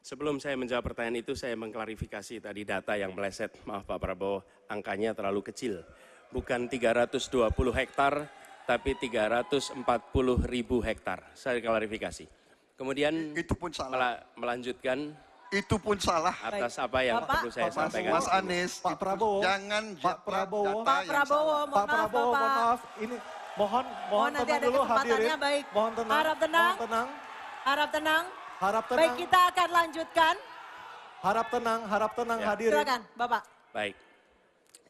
Sebelum saya menjawab pertanyaan itu, saya mengklarifikasi tadi data yang meleset. Maaf Pak Prabowo, angkanya terlalu kecil. Bukan 320 hektar, tapi 340.000 hektar. Saya klarifikasi. Kemudian itu pun salah. Melanjutkan. Itu pun salah. Atas apa yang perlu saya sampaikan. Mas Anies, Pak Prabowo, jangan Pak Prabowo, data Pak Prabowo, Pak Prabowo, mohon maaf, ini mohon nanti tenang ada dulu kesempatannya, hadirin. baik. Mohon tenang. Harap tenang. Mohon tenang. Harap tenang. Harap tenang. Baik, kita akan lanjutkan. Harap tenang Ya. hadirin. Silakan, Bapak. Baik,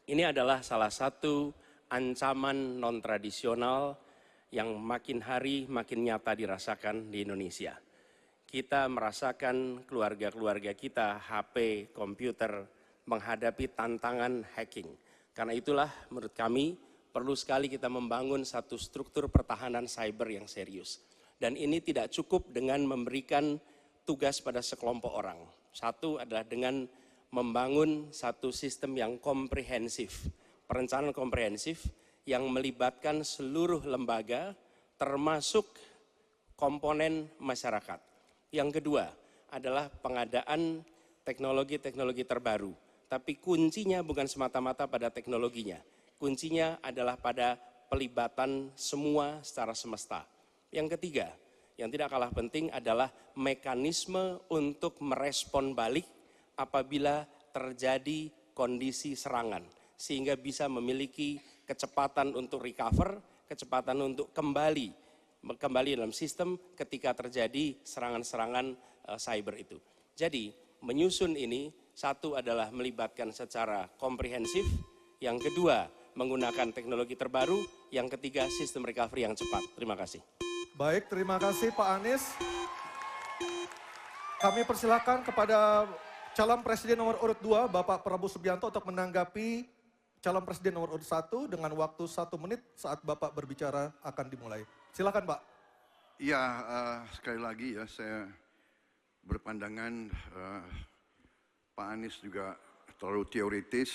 ini adalah salah satu ancaman non-tradisional yang makin hari makin nyata dirasakan di Indonesia. Kita merasakan keluarga-keluarga kita, HP, komputer, menghadapi tantangan hacking. Karena itulah menurut kami perlu sekali kita membangun satu struktur pertahanan cyber yang serius. Dan ini tidak cukup dengan memberikan tugas pada sekelompok orang. Satu adalah dengan membangun satu sistem yang komprehensif, perencanaan komprehensif yang melibatkan seluruh lembaga termasuk komponen masyarakat. Yang kedua adalah pengadaan teknologi-teknologi terbaru, tapi kuncinya bukan semata-mata pada teknologinya. Kuncinya adalah pada pelibatan semua secara semesta. Yang ketiga, yang tidak kalah penting adalah mekanisme untuk merespon balik apabila terjadi kondisi serangan. Sehingga bisa memiliki kecepatan untuk recover, kecepatan untuk kembali dalam sistem ketika terjadi serangan-serangan cyber itu. Jadi menyusun ini, satu adalah melibatkan secara komprehensif, yang kedua menggunakan teknologi terbaru, yang ketiga sistem recovery yang cepat. Terima kasih. Baik, terima kasih Pak Anies. Kami persilakan kepada calon presiden nomor urut 2, Bapak Prabowo Subianto untuk menanggapi calon presiden nomor urut 1 dengan waktu 1 menit saat Bapak berbicara akan dimulai. Silakan Pak. Ya, sekali lagi ya saya berpandangan Pak Anies juga terlalu teoritis,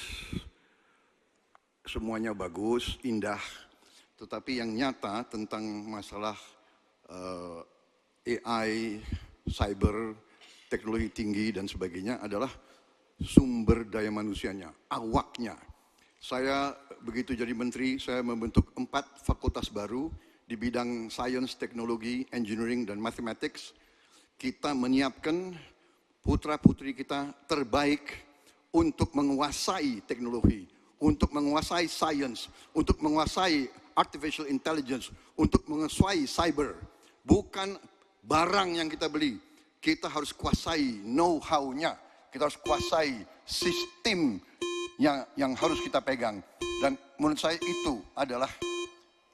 semuanya bagus, indah, tetapi yang nyata tentang masalah AI, cyber, teknologi tinggi dan sebagainya adalah sumber daya manusianya, awaknya. Saya begitu jadi menteri, saya membentuk 4 fakultas baru di bidang sains, teknologi, engineering, dan mathematics. Kita menyiapkan putra-putri kita terbaik untuk menguasai teknologi, untuk menguasai sains, untuk menguasai artificial intelligence, untuk menguasai cyber. Bukan barang yang kita beli, kita harus kuasai know-how-nya, kita harus kuasai sistem yang harus kita pegang. Dan menurut saya itu adalah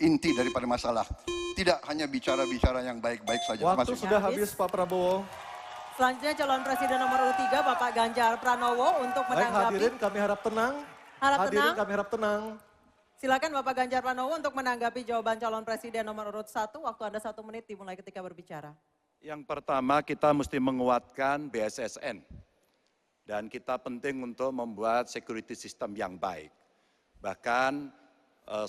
inti daripada masalah. Tidak hanya bicara-bicara yang baik-baik saja. Waktu sudah habis Pak Prabowo. Selanjutnya calon presiden nomor urut 3 Bapak Ganjar Pranowo untuk menanggapi. Baik hadirin kami harap tenang. Hadirin kami harap tenang. Silakan Bapak Ganjar Pranowo untuk menanggapi jawaban calon presiden nomor urut 1. Waktu Anda 1 menit dimulai ketika berbicara. Yang pertama kita mesti menguatkan BSSN. Dan kita penting untuk membuat security system yang baik. Bahkan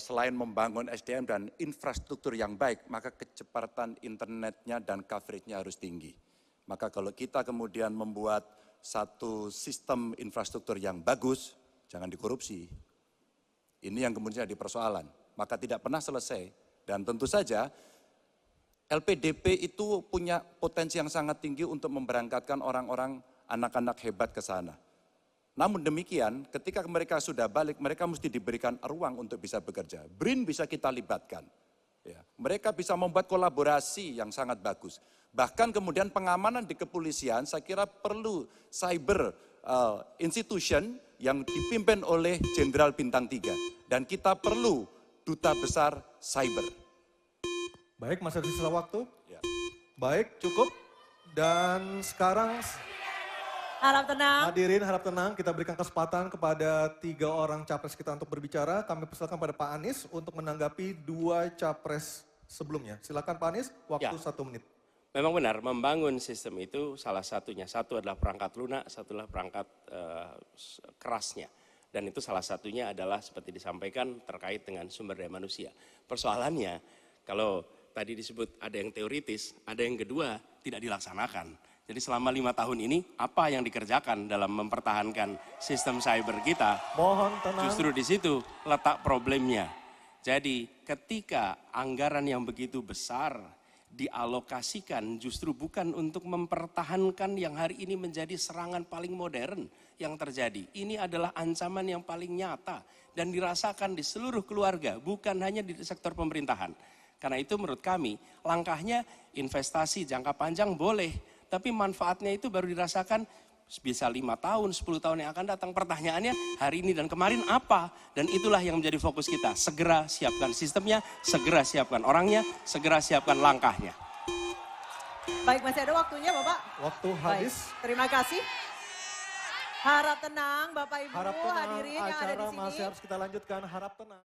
selain membangun SDM dan infrastruktur yang baik, maka kecepatan internetnya dan coveragenya harus tinggi. Maka kalau kita kemudian membuat satu sistem infrastruktur yang bagus, jangan dikorupsi. Ini yang kemudian jadi persoalan. Maka tidak pernah selesai. Dan tentu saja LPDP itu punya potensi yang sangat tinggi untuk memberangkatkan orang-orang, anak-anak hebat ke sana. Namun demikian, ketika mereka sudah balik, mereka mesti diberikan ruang untuk bisa bekerja. BRIN bisa kita libatkan. Ya, mereka bisa membuat kolaborasi yang sangat bagus. Bahkan kemudian pengamanan di kepolisian, saya kira perlu cyber institution yang dipimpin oleh Jenderal Bintang 3. Dan kita perlu duta besar cyber. Baik, masih ada sisa waktu. Ya. Baik, cukup. Dan sekarang Harap tenang. hadirin harap tenang, kita berikan kesempatan kepada 3 orang capres kita untuk berbicara. Kami persilakan pada Pak Anies untuk menanggapi 2 capres sebelumnya. Silakan Pak Anies, waktu 1 menit. Memang benar, membangun sistem itu salah satunya. Satu adalah perangkat lunak, satu adalah perangkat kerasnya. Dan itu salah satunya adalah seperti disampaikan terkait dengan sumber daya manusia. Persoalannya, kalau tadi disebut ada yang teoritis, ada yang kedua tidak dilaksanakan. Jadi selama 5 tahun ini, apa yang dikerjakan dalam mempertahankan sistem cyber kita? Mohon tenang. Justru di situ letak problemnya. Jadi ketika anggaran yang begitu besar dialokasikan justru bukan untuk mempertahankan yang hari ini menjadi serangan paling modern yang terjadi. Ini adalah ancaman yang paling nyata dan dirasakan di seluruh keluarga, bukan hanya di sektor pemerintahan. Karena itu menurut kami, langkahnya investasi jangka panjang boleh, tapi manfaatnya itu baru dirasakan bisa 5 tahun, 10 tahun yang akan datang. Pertanyaannya hari ini dan kemarin apa? Dan itulah yang menjadi fokus kita. Segera siapkan sistemnya, segera siapkan orangnya, segera siapkan langkahnya. Baik, masih ada waktunya Bapak? Waktu Baik, habis. terima kasih. Harap tenang Bapak Ibu Harap tenang, hadirin yang ada di acara sini. masih harus kita lanjutkan. Harap tenang.